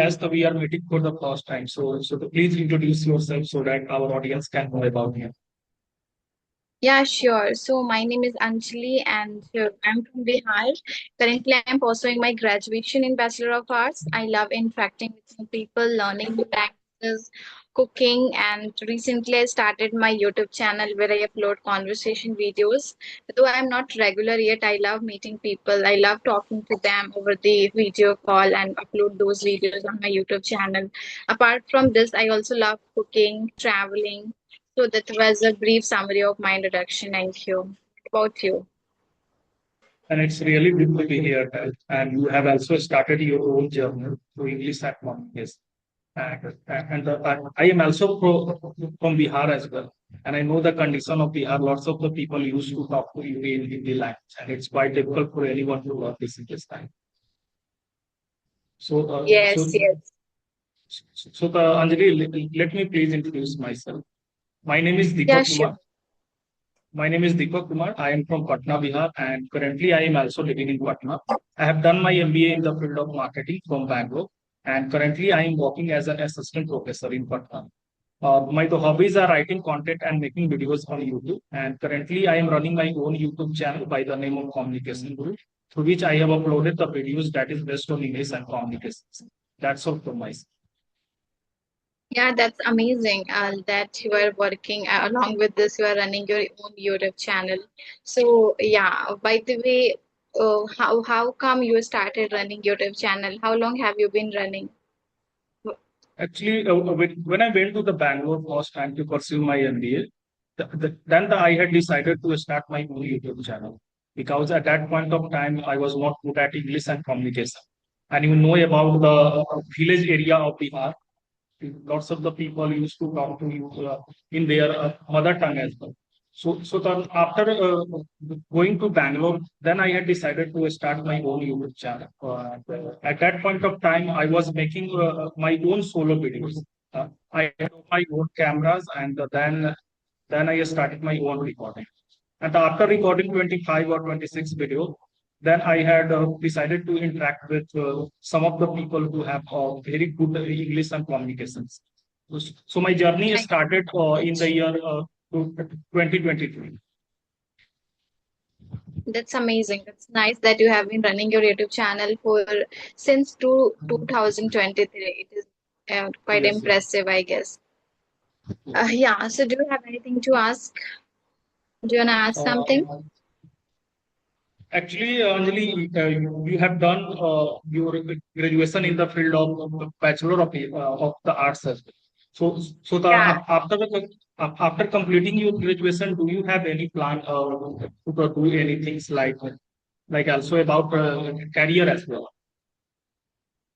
as we are meeting for the first time, please introduce yourself so that our audience can know about you. Yeah, sure. So my name is Anjali and I'm from Bihar. Currently, I'm pursuing my graduation in Bachelor of Arts. I love interacting with new people, learning new languages, cooking, and recently I started my YouTube channel where I upload conversation videos. Though I'm not regular yet, I love meeting people. I love talking to them over the video call and upload those videos on my YouTube channel. Apart from this, I also love cooking, traveling. So that was a brief summary of my introduction. Thank you. What about you? And it's really good to be here. And you have also started your own journey through English at one. Yes. I am also from Bihar as well. And I know the condition of Bihar. Lots of the people used to talk to you in Hindi language. And it's quite difficult for anyone to learn this in this time. So, uh, Yes, so, yes. Anjali, let me please introduce myself. My name is Yeah, Deepak sure. Kumar. My name is Deepak Kumar. I am from Patna, Bihar, and currently I am also living in Patna. I have done my MBA in the field of marketing from Bangalore, and currently I am working as an assistant professor in Patna. My hobbies are writing content and making videos on YouTube, and currently I am running my own YouTube channel by the name of Communication Guru, through which I have uploaded the videos that is based on English and communications. That's all from my side. Yeah, that's amazing that you are working along with this, you are running your own YouTube channel. So, yeah, by the way, how come you started running YouTube channel? How long have you been running? Actually, when I went to the Bangalore first time to pursue my MBA, I had decided to start my own YouTube channel because at that point of time I was not good at English and communication. And you know about the village area of Bihar, lots of the people used to talk to you in their mother tongue as well. After going to Bangalore, then I had decided to start my own YouTube channel. At that point of time, I was making my own solo videos. I had my own cameras, and then I started my own recording. And after recording 25 or 26 video, then I had decided to interact with some of the people who have very good English and communications. So my journey Thank started you so in the much. year 2023. That's amazing. That's nice that you have been running your YouTube channel for since 2023. It is quite Yes, yes. impressive, I guess. Yeah, so do you have anything to ask? Do you want to ask something? Uh, Actually, Anjali, you have done your graduation in the field of Bachelor of the Arts as well. Yeah. After completing your graduation, do you have any plan to do anything like also about career as well?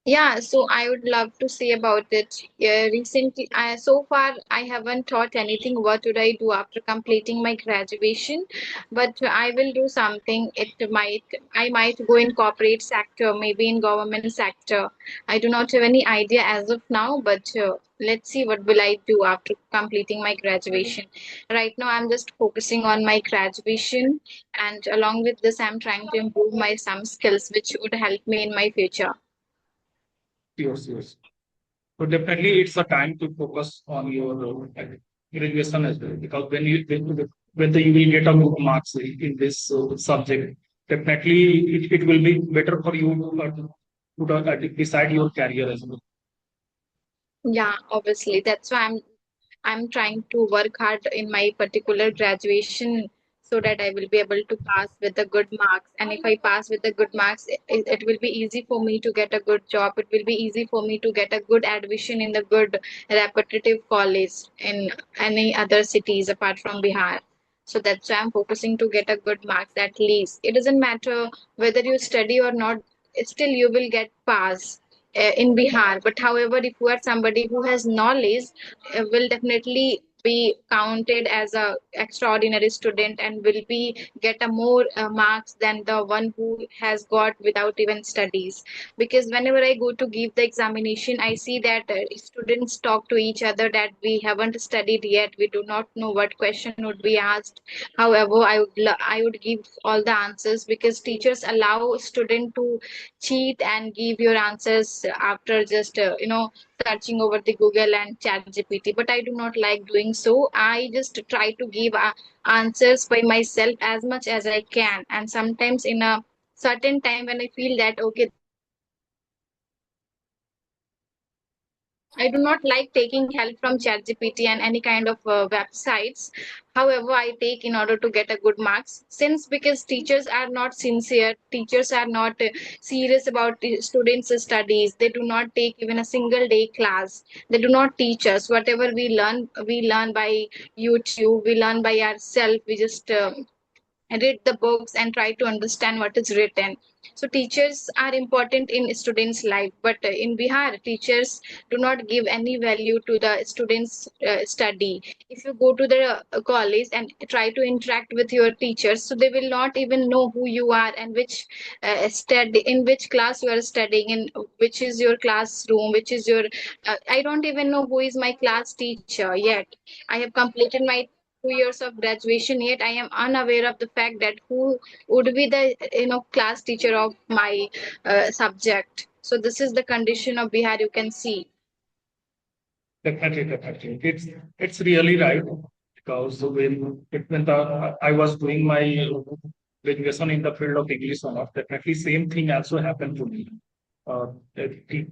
Yeah, so I would love to say about it. Recently, so far I haven't thought anything. What would I do after completing my graduation? But I will do something. I might go in corporate sector, maybe in government sector. I do not have any idea as of now, but let's see what will I do after completing my graduation. Right now, I'm just focusing on my graduation, and along with this, I'm trying to improve my some skills which would help me in my future. Yes, yes. So definitely, it's a time to focus on your graduation as well because you will get a good marks in this subject, definitely it will be better for you to decide your career as well. Yeah, obviously. That's why I'm trying to work hard in my particular graduation so that I will be able to pass with the good marks. And if I pass with the good marks, it will be easy for me to get a good job. It will be easy for me to get a good admission in the good repetitive college in any other cities apart from Bihar. So that's why I'm focusing to get a good marks at least. It doesn't matter whether you study or not, still you will get pass in Bihar. But however, if you are somebody who has knowledge, will definitely be counted as a extraordinary student and will be get a more marks than the one who has got without even studies. Because whenever I go to give the examination, I see that students talk to each other that we haven't studied yet, we do not know what question would be asked. However, I would give all the answers, because teachers allow student to cheat and give your answers after just searching over the Google and Chat GPT. But I do not like doing so. I just try to give answers by myself as much as I can, and sometimes in a certain time when I feel that okay, I do not like taking help from ChatGPT and any kind of websites. However, I take in order to get a good marks. Since because teachers are not sincere, teachers are not serious about the students' studies. They do not take even a single day class. They do not teach us. Whatever we learn by YouTube. We learn by ourselves. We just read the books and try to understand what is written. So teachers are important in students life, but in Bihar teachers do not give any value to the students study. If you go to the college and try to interact with your teachers, so they will not even know who you are and which study in which class you are studying, in which is your classroom, which is your I don't even know who is my class teacher yet. I have completed my 2 years of graduation, yet I am unaware of the fact that who would be the class teacher of my subject. So this is the condition of Bihar, you can see. Definitely, definitely. It's really right, because when I was doing my graduation in the field of English honors, definitely same thing also happened to me.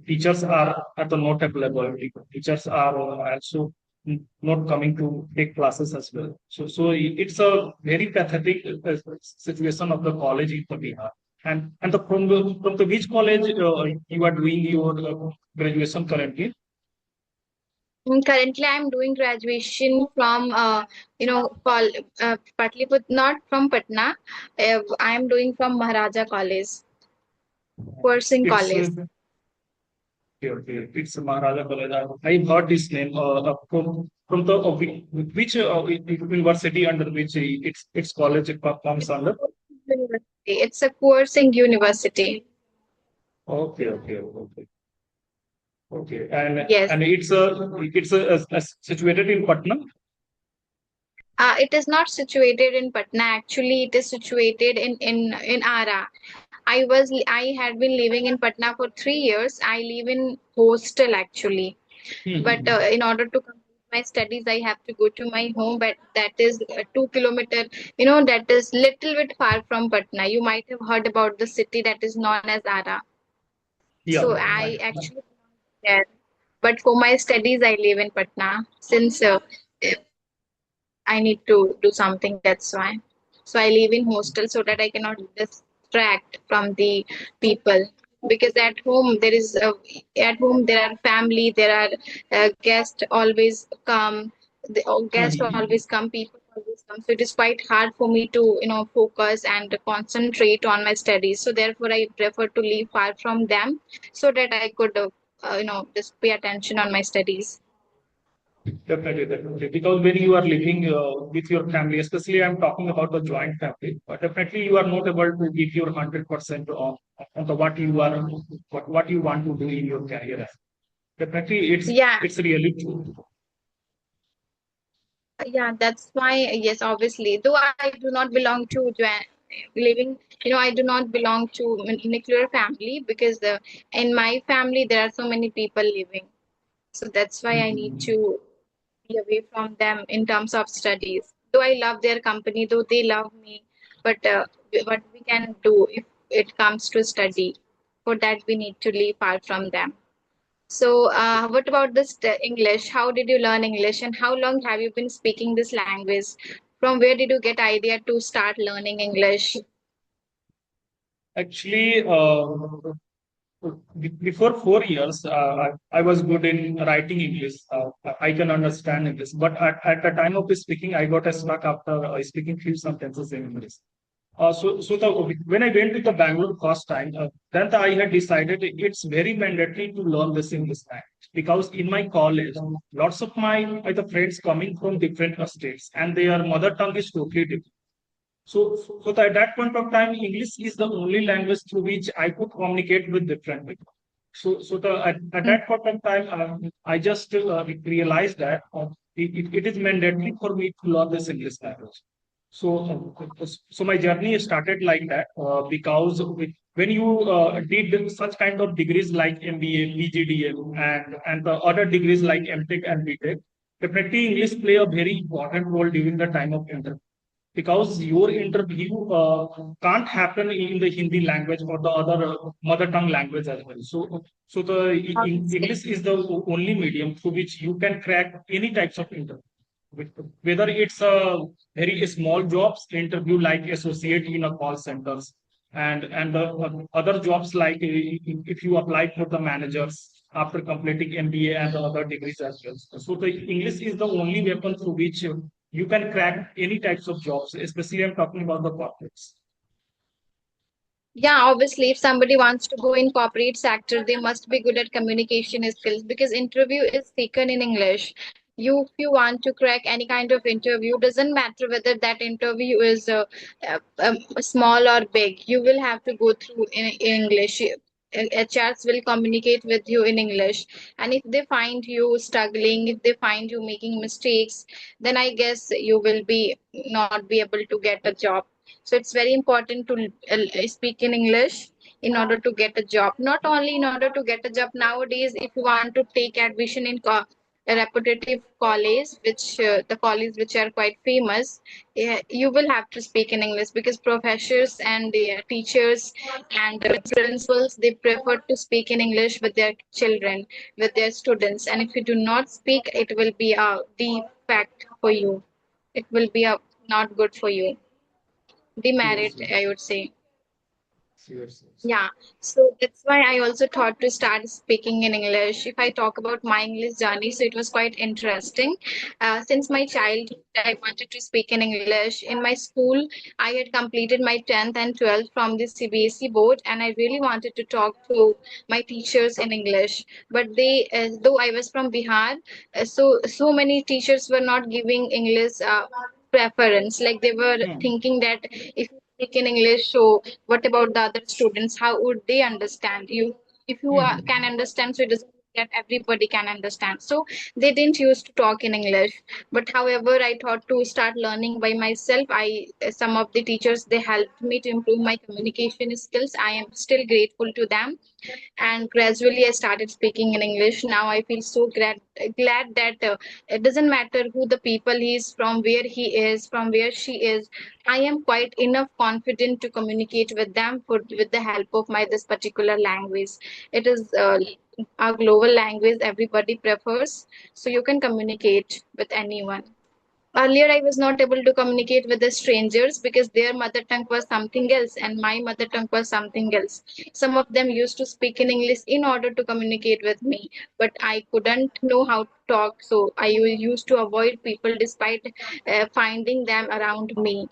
Teachers are at the not available. Teachers are also not coming to take classes as well. So it's a very pathetic situation of the college in the Bihar. And from the which college you are doing your graduation currently? Currently, I'm doing graduation from Patliputra, not from Patna. I'm doing from Maharaja College, Kursing It's College. okay, okay. It's Maharaja College. I've heard this name from the which university under which its college comes under. University. It's a Kursing University. Okay, okay, okay, okay. Yes. And it's situated in Patna. It is not situated in Patna. Actually, it is situated in Ara. I had been living in Patna for 3 years. I live in hostel actually, but Hmm. in order to complete my studies, I have to go to my home. But that is 2 kilometer. That is little bit far from Patna. You might have heard about the city that is known as Ara. So Yeah. I actually there. But for my studies, I live in Patna since I need to do something. That's why. So I live in hostel so that I cannot distract from the people. Because at home there are family, there are guests always come. The guests Mhm. always come, people always come. So it is quite hard for me to focus and concentrate on my studies. So therefore I prefer to live far from them so that I could just pay attention on my studies. Definitely, definitely. Because when you are living with your family, especially I'm talking about the joint family, but definitely you are not able to give your 100% on the what you want to do in your career. Definitely, Yeah. it's really true. Yeah, that's why, yes, obviously. Though I do not belong to living, I do not belong to nuclear family because in my family there are so many people living. So that's why I need Mhm. to be away from them in terms of studies. Though I love their company, though they love me, but what we can do if it comes to study, for that we need to live far from them. So, what about this English? How did you learn English, and how long have you been speaking this language? From where did you get idea to start learning English? Actually, before 4 years, I was good in writing English. I can understand English, but at the time of speaking, I got stuck after speaking few sentences in English. When I went to the Bangalore first time, then I had decided it's very mandatory to learn this English language because in my college, lots of my the friends coming from different states and their mother tongue is totally different. At that point of time, English is the only language through which I could communicate with different people. At that point of time, I just realized that it is mandatory for me to learn this English language. So my journey started like that because when you did such kind of degrees like MBA, PGDM, and the other degrees like MTech and BTech, definitely English play a very important role during the time of interview because your interview can't happen in the Hindi language or the other mother tongue language as well. Obviously. English is the only medium through which you can crack any types of interview. Whether it's a very small jobs interview like associate in a call centers and the other jobs like if you apply for the managers after completing MBA and the other degrees as well. So the English is the only weapon through which you can crack any types of jobs, especially I'm talking about the corporates. Yeah, obviously, if somebody wants to go in corporate sector, they must be good at communication skills because interview is taken in English. If you want to crack any kind of interview, doesn't matter whether that interview is small or big. You will have to go through in English. HRs will communicate with you in English, and if they find you struggling, if they find you making mistakes, then I guess you will be not be able to get a job. So it's very important to speak in English in order to get a job. Not only in order to get a job nowadays, if you want to take admission in a reputative college, which the colleges which are quite famous, you will have to speak in English because professors and teachers and principals they prefer to speak in English with their children, with their students. And if you do not speak, it will be a defect for you. It will be a not good for you. Yes, Demerit, yes, I would say. yes, yes. Yeah, so that's why I also thought to start speaking in English. If I talk about my English journey, so it was quite interesting. Since my childhood, I wanted to speak in English. In my school, I had completed my 10th and 12th from the CBSE board, and I really wanted to talk to my teachers in English. But though I was from Bihar, so many teachers were not giving English preference. Like they were Hmm. thinking that if you speak in English, so what about the other students? How would they understand you? If you Hmm. can understand, so it doesn't mean that everybody can understand. So they didn't used to talk in English. But however, I thought to start learning by myself. Some of the teachers they helped me to improve my communication skills. I am still grateful to them, and gradually I started speaking in English. Now I feel so glad that it doesn't matter who the people he is, from where he is, from where she is. I am quite enough confident to communicate with them with the help of my this particular language. It is a global language everybody prefers, so you can communicate with anyone. Earlier, I was not able to communicate with the strangers because their mother tongue was something else and my mother tongue was something else. Some of them used to speak in English in order to communicate with me, but I couldn't know how to talk, so I used to avoid people despite finding them around me.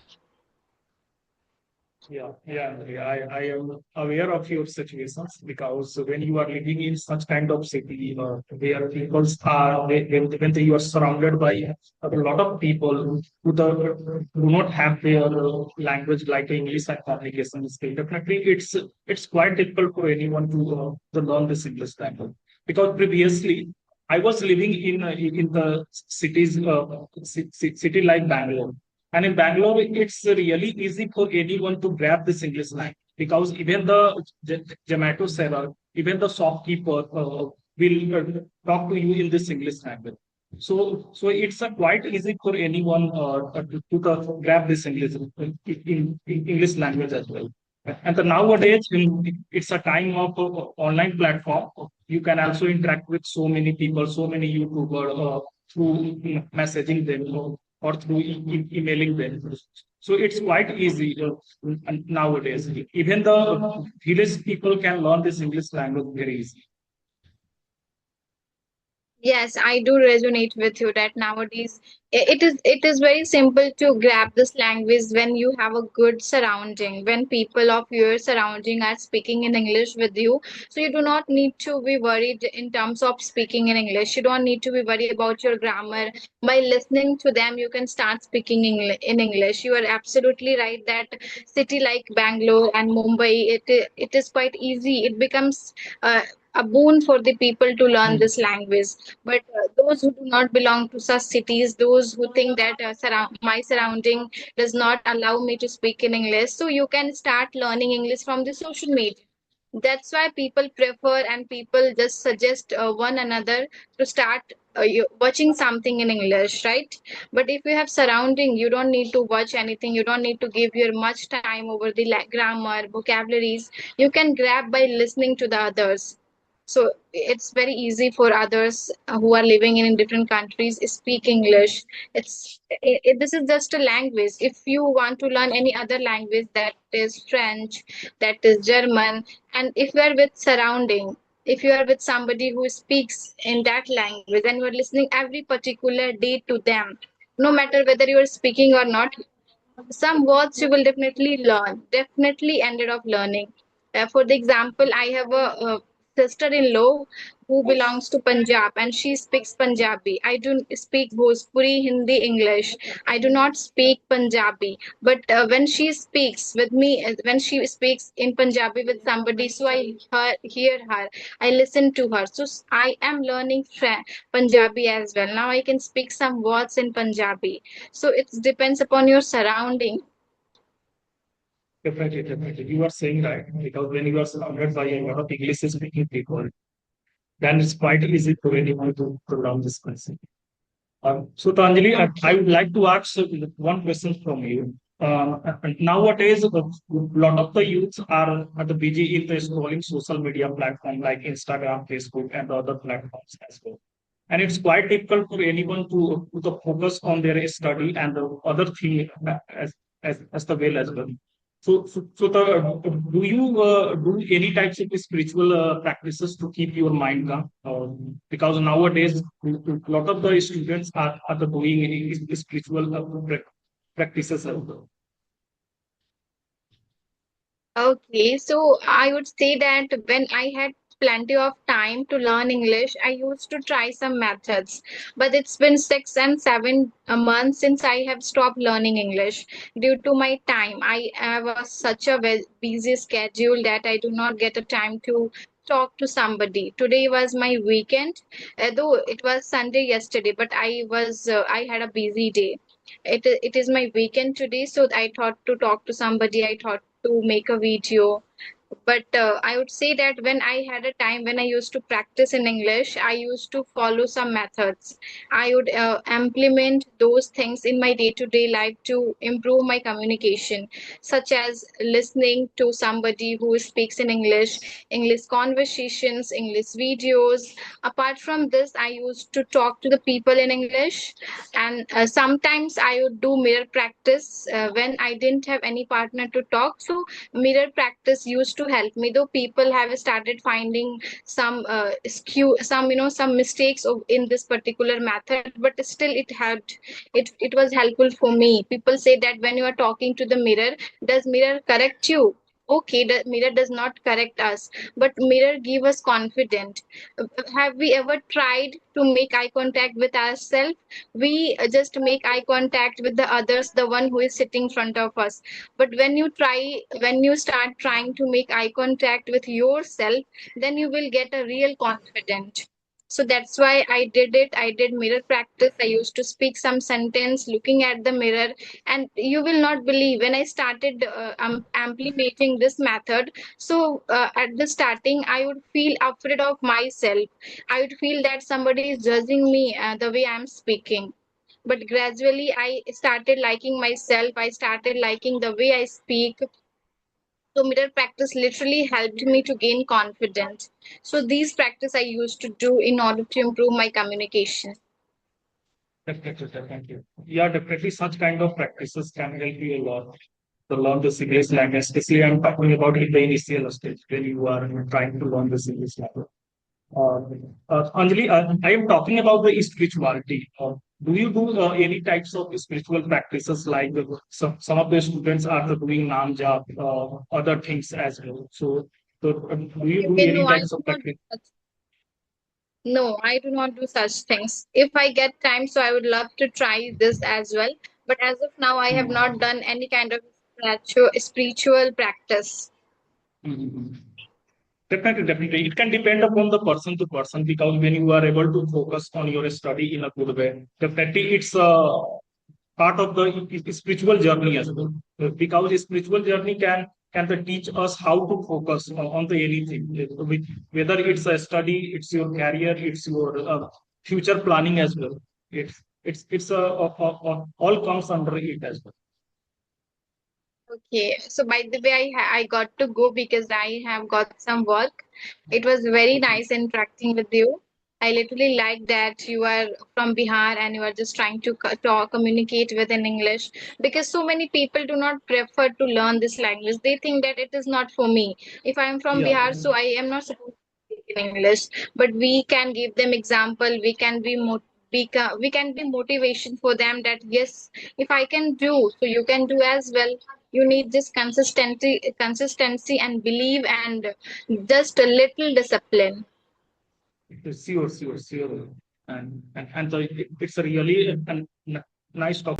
Yeah. I am aware of your situations because when you are living in such kind of city where people are, when you are surrounded by a lot of people do not have their language like English and communication skill, definitely it's quite difficult for anyone to learn this English language. Because previously I was living in the city like Bangalore. And in Bangalore, it's really easy for anyone to grab this English language because even the Zomato seller, even the shopkeeper will talk to you in this English language. So it's quite easy for anyone grab this in English language as well. And the nowadays, it's a time of online platform. You can also interact with so many people, so many YouTubers through messaging them or through emailing them. So it's quite easy nowadays. Even the village people can learn this English language very easy. Yes, I do resonate with you that nowadays it is very simple to grab this language when you have a good surrounding, when people of your surrounding are speaking in English with you. So you do not need to be worried in terms of speaking in English. You don't need to be worried about your grammar. By listening to them, you can start speaking in English. You are absolutely right that city like Bangalore and Mumbai, it is quite easy. It becomes a boon for the people to learn this language, but those who do not belong to such cities, those who think that my surrounding does not allow me to speak in English, so you can start learning English from the social media. That's why people prefer and people just suggest one another to start watching something in English, right? But if you have surrounding, you don't need to watch anything. You don't need to give your much time over the grammar, vocabularies. You can grab by listening to the others. So it's very easy for others who are living in different countries speak English. This is just a language. If you want to learn any other language, that is French, that is German, and if you are with surrounding, if you are with somebody who speaks in that language and you are listening every particular day to them, no matter whether you are speaking or not, some words you will definitely learn, definitely ended up learning. For the example, I have a sister-in-law who belongs to Punjab and she speaks Punjabi. I do speak Bhojpuri, Hindi, English. I do not speak Punjabi, but when she speaks with me, when she speaks in Punjabi with somebody, so hear her, I listen to her, so I am learning Punjabi as well. Now I can speak some words in Punjabi. So it depends upon your surrounding. Definitely, definitely. You are saying right, because when you are surrounded by a lot of English speaking people, then it's quite easy for anyone to learn this concept. So, Tanjali, I would like to ask one question from you. Nowadays, a lot of the youths are the busy in the scrolling social media platform like Instagram, Facebook, and other platforms as well. And it's quite difficult for anyone to focus on their study and the other thing as the well as well. Do you do any types of spiritual practices to keep your mind calm? Because nowadays, a lot of the students are doing any spiritual practices as well. Okay, so I would say that when I had plenty of time to learn English, I used to try some methods. But it's been 6 and 7 months since I have stopped learning English due to my time. I have such a busy schedule that I do not get a time to talk to somebody. Today was my weekend, though it was Sunday yesterday, but I had a busy day. It is my weekend today, so I thought to talk to somebody. I thought to make a video, but I would say that when I had a time when I used to practice in English, I used to follow some methods. I would implement those things in my day to day life to improve my communication, such as listening to somebody who speaks in English, English conversations, English videos. Apart from this, I used to talk to the people in English, and sometimes I would do mirror practice when I didn't have any partner to talk. So mirror practice used to help me, though people have started finding some some some mistakes in this particular method, but still it helped. It was helpful for me. People say that when you are talking to the mirror, does mirror correct you? Okay, the mirror does not correct us, but mirror give us confidence. Have we ever tried to make eye contact with ourselves? We just make eye contact with the others, the one who is sitting in front of us. But when you start trying to make eye contact with yourself, then you will get a real confidence. So that's why I did it. I did mirror practice. I used to speak some sentence looking at the mirror, and you will not believe when I started implementing this method. So at the starting, I would feel afraid of myself. I would feel that somebody is judging me the way I'm speaking, but gradually I started liking myself. I started liking the way I speak. So mirror practice literally helped me to gain confidence. So these practice I used to do in order to improve my communication. Definitely, definitely. Yeah, definitely such kind of practices can help you a lot to learn the English language, especially I'm talking about in the initial stage when you are trying to learn the English language. Uh, Anjali, I am talking about the spirituality. Do you do any types of spiritual practices like some of the students are doing Nam Jap, other things as well? So do you do Okay, any no, I types do of not do practice? such. No, I do not do such things. If I get time, so I would love to try this as well. But as of now, I have not done any kind of spiritual practice. Mhm. Definitely, definitely. It can depend upon the person to person because when you are able to focus on your study in a good way, definitely it's part of the spiritual journey as well. Because a spiritual journey can teach us how to focus on the anything, whether it's a study, it's your career, it's your future planning as well. It's all comes under it as well. Okay, so by the way, I got to go because I have got some work. It was very Okay. nice interacting with you. I literally like that you are from Bihar and you are just trying to talk, communicate with in English because so many people do not prefer to learn this language. They think that it is not for me. If I am from Yeah. Bihar, so I am not supposed to speak in English, but we can give them example. We can be motivation for them that yes, if I can do, so you can do as well. You need this consistency and believe and just a little discipline. Sure, sure, sure. And it's a really nice talk.